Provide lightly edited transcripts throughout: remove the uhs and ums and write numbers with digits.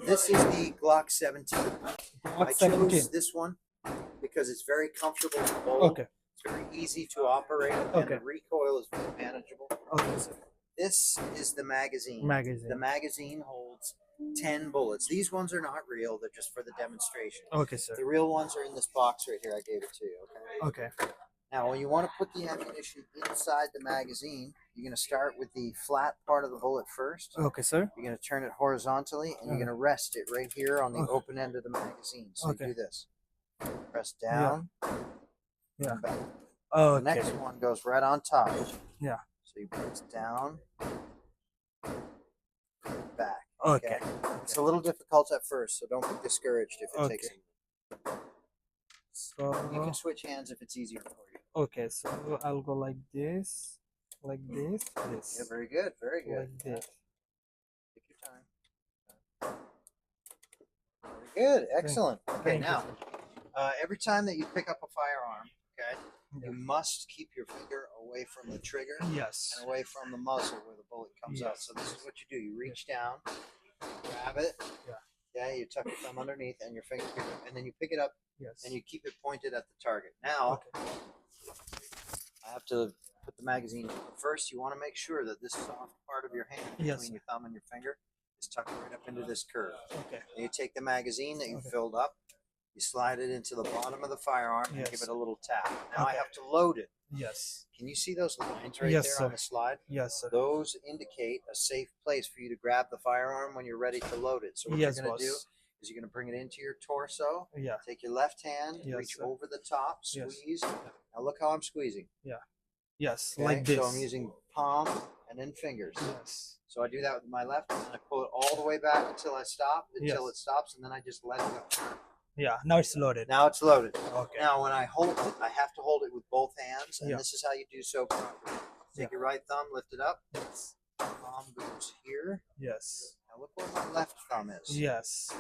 This is the Glock 17. Glock I 17. chose this one because it's very comfortable to hold. Okay. It's very easy to operate, and Okay. the recoil is very manageable. Okay, sir. This is the magazine. Magazine. The magazine holds 10 bullets. These ones are not real. They're just for the demonstration. Okay, sir. The real ones are in this box right here. I gave it to you. Okay. Okay. Now, when you want to put the ammunition inside the magazine, you're going to start with the flat part of the bullet first. Okay, sir. You're going to turn it horizontally, and you're going to rest it right here on the open end of the magazine. So you do this. Press down. Yeah. And back. Okay. The next one goes right on top. Yeah. So you press down, back. Okay. It's a little difficult at first, so don't be discouraged if it takes a minute. So You can switch hands if it's easier for you. okay, so I'll go like this, this. Yeah, very good, very good. Like this. Take your time. Very good, excellent. Okay, Thank now, every time that you pick up a firearm, okay, you must keep your finger away from the trigger Yes. and away from the muzzle where the bullet comes out. So this is what you do. You reach down, grab it. Yeah, you tuck your thumb underneath and your finger, and then you pick it up. Yes. And you keep it pointed at the target. Now, I have to put the magazine in. First, you want to make sure that this soft part of your hand between your thumb and your finger is tucked right up into this curve. Okay. And you take the magazine that you filled up, you slide it into the bottom of the firearm and give it a little tap. Now I have to load it. Yes. Can you see those lines right Yes, there sir. on the slide? Yes, sir. Those indicate a safe place for you to grab the firearm when you're ready to load it. So what you're going to do is you're going to bring it into your torso. Yeah. Take your left hand, reach over the top, squeeze. Now look how I'm squeezing. Yeah. Yes, Okay? like this. So I'm using palm and then fingers. Yes. So I do that with my left, and I pull it all the way back until it stops, and then I just let it go. Yeah, now it's loaded. Now it's loaded. Okay. Now when I hold it, I have to hold it with both hands, and this is how you do so properly. Take your right thumb, lift it up. Yes. Palm goes here. Yes. Now look where my left thumb is. Yes.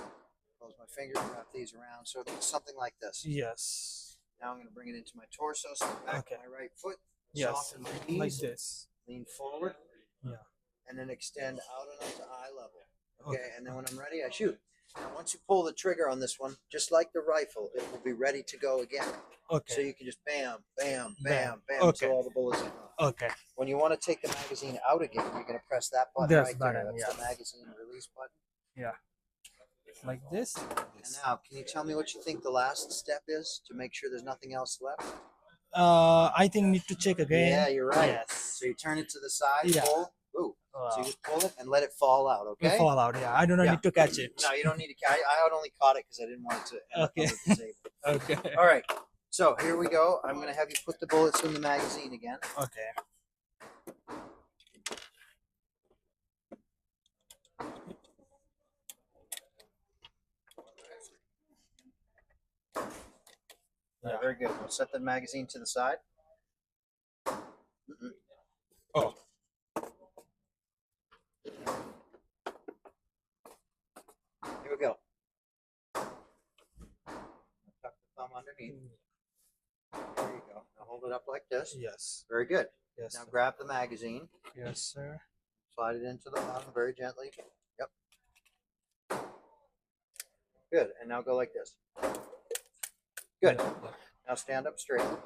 Close my fingers, wrap these around. So it looks something like this. Yes. Now I'm going to bring it into my torso, so back to my right foot. Yes. Soften my knees. Like this. Lean forward. Yeah. And then extend out and up to eye level. Okay. And then when I'm ready, I shoot. Now once you pull the trigger on this one, just like the rifle, it will be ready to go again. Okay. So you can just bam, bam, bam, bam, Okay. until all the bullets are gone. Okay. When you want to take the magazine out again, you're going to press that button This right button, there. That's the yeah. magazine release button. Yeah. Like this. And now, can you tell me what you think the last step is to make sure there's nothing else left? I think need to check again. Yeah, you're right. Yes. So you turn it to the side, Yeah. pull. Ooh. So you just pull it and let it fall out, okay? Fall out. Yeah, I do not need to catch it. No, you don't need to catch it. I had only caught it because I didn't want it to end up on the table. Okay. All right. So here we go. I'm going to have you put the bullets in the magazine again. Okay. Yeah, very good. We'll set the magazine to the side. Oh. Here we go. Tuck the thumb underneath. There you go. Now hold it up like this. Yes. Very good. Yes. Now Sir. grab the magazine. Yes, sir. Slide it into the bottom very gently. Yep. Good. And now go like this. Good. Now stand up straight. Okay.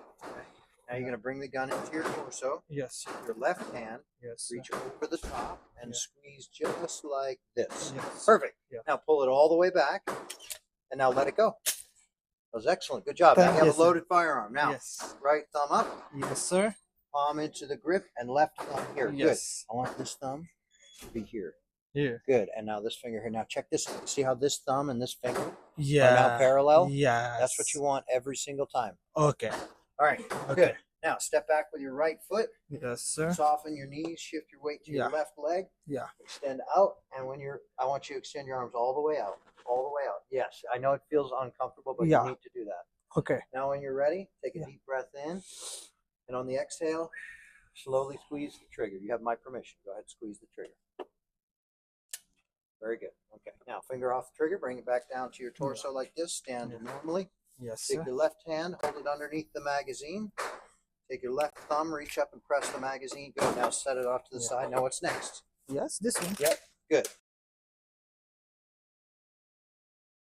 Now you're going to bring the gun into your torso. Yes. Your left hand. Yes. Reach over the top and squeeze just like this. Yes. Perfect. Yeah. Now pull it all the way back, and now let it go. That was excellent. Good job. Now you have a loaded firearm. Now, right thumb up. Yes, sir. Palm into the grip, and left thumb here. Yes. Good. I want this thumb to be here. Here. Good. And now this finger here. Now check this. See how this thumb and this finger are Yeah. now parallel? Yeah. That's what you want every single time. Okay. All right. Okay. Good. Now step back with your right foot. Yes, sir. Soften your knees. Shift your weight to your left leg. Yeah. Extend out, and I want you to extend your arms all the way out. All the way out. Yes. I know it feels uncomfortable, but you need to do that. Okay. Now when you're ready, take a deep breath in, and on the exhale, slowly squeeze the trigger. You have my permission. Go ahead and squeeze the trigger. Very good. Okay. Now finger off the trigger. Bring it back down to your torso like this. Stand normally. Yes, Take sir. your left hand, hold it underneath the magazine. Take your left thumb, reach up and press the magazine. Good. Now set it off to the side. Now what's next? Yes, this one. Yep. Good.